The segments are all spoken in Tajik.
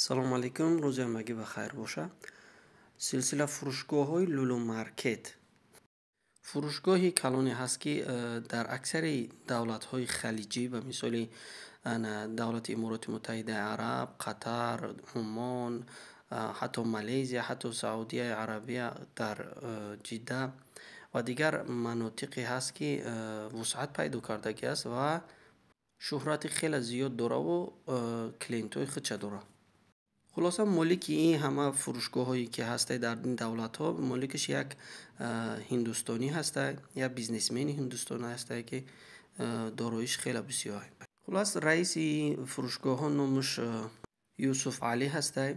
салому алайкум, рӯзи ҳамагӣ бахайр боша. Силсила фурӯшгоҳҳои лулу маркет. Фурӯшгоҳи калоне ҳаст, ки дар аксари давлатҳои халиҷӣ ба мисоли давлати Имороти Муттаҳидаи Араб, Қатар, Омон, ҳатто Малайзия, ҳатто Саудияи Арабия дар Ҷидда ва дигар манотиқе ҳаст, ки вусъат пайдо кардагиаст ва шӯҳрати хеле зиёд дораву клиентҳои худша дорад. Хулоса молики ин ҳама фурӯшгоҳҳое ки ҳастаи дар ин давлатҳо, моликаш як ҳиндустонӣ ҳастай, як бизнесмени ҳиндустонӣ ҳастай, ки дороиш хеле бисёр. Хулос раиси фурӯшгоҳҳо номаш Юсуф Али ҳастай.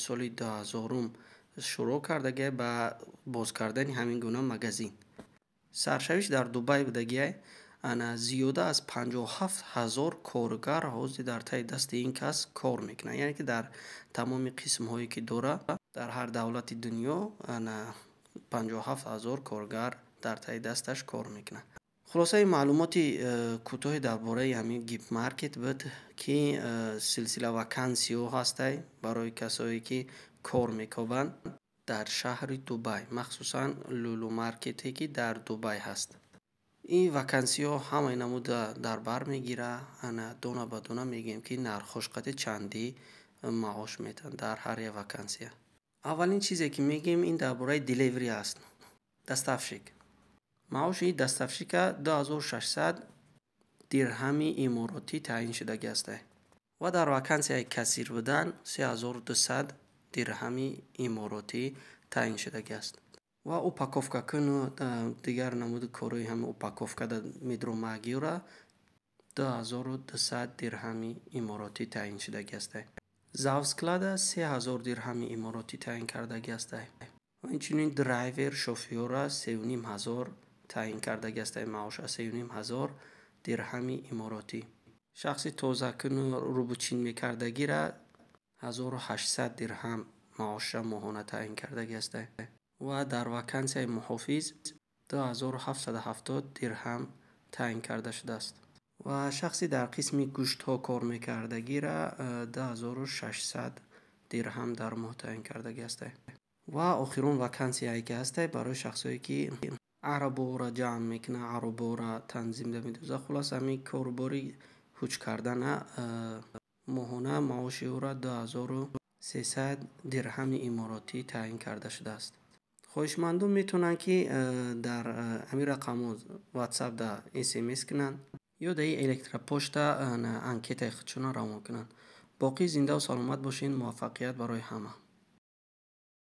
Соли 2000 шурӯъ кардагиай ба боз кардани ҳамин гуна магазин. Саршавиш дар Дубай будагиай. Зиёда аз 57,000 коргар ҳозир дар таи дасти ин кас кор мекунад. Яъне ки дар тамоми қисмҳое ки дора дар ҳар давлати дунё 57,000 коргар дар таи дасташ кор мекунад. Хулоса ин маълумоти кӯтоҳе дар бораи ҳамин гип маркет буд, ки силсила вакансиё ҳастай барои касое ки кор мекобанд дар шаҳри Дубай, махсусан лулу маркете ки дар Дубай ҳаст. Ин вакансиё ҳамаи намуда дар бар мегира, дона ба дона мегӯем, ки нархош қадри чандӣ маош метан дар ҳар як вакансия. Аввалин чизе ки мегӯем ин дар бораи деливери аст. Доставщик. Маоши доставщика 2600 дирҳами иморотӣ таъин шудагӣ астай. Ва дар вакансияи кассир будан 3200 дирҳами иморотӣ таъин шудагӣ аст. Ва упаковкакуну дигар намуди корои ҳамин упаковка дар медромагиёра 2200 дирҳами иморотӣ таъин шудагӣ астай. Завсклада 3000 дирҳами иморотӣ таъин кардагӣ астай. Ва инчунин драйвер, шофёра 3500 таъин кардагӣ астай. маоша 3500 дирҳами иморотӣ. Шахси тозакуну рубучин мекардагира 1800 дирҳам маоша моҳона таъин кардагӣ астай. ва дар вакансияи муҳофиз 2770 дирҳам таъин карда шудааст. ва шахси дар қисми гӯштҳо кор мекардагира 2600 дирҳам дар моҳ таъин кардагӣ астай. ва охирон вакансияе ки ҳастай барои шахсое ки арабора ҷамъ мекунад, аробора танзим медозад. Хулос ҳамин корбори ҳуҷ кардана моҳона маоши ӯра 2300 дирҳами иморотӣ таъин карда шудааст. хоҳишмандон метавонанд, ки дар ҳамин рақамҳо WhatsApp да SMS кунанд ё дар электропошта анкетаи худшона равон кунанд. Боқӣ зинда ва саломат бошед. муваффақият барои ҳама.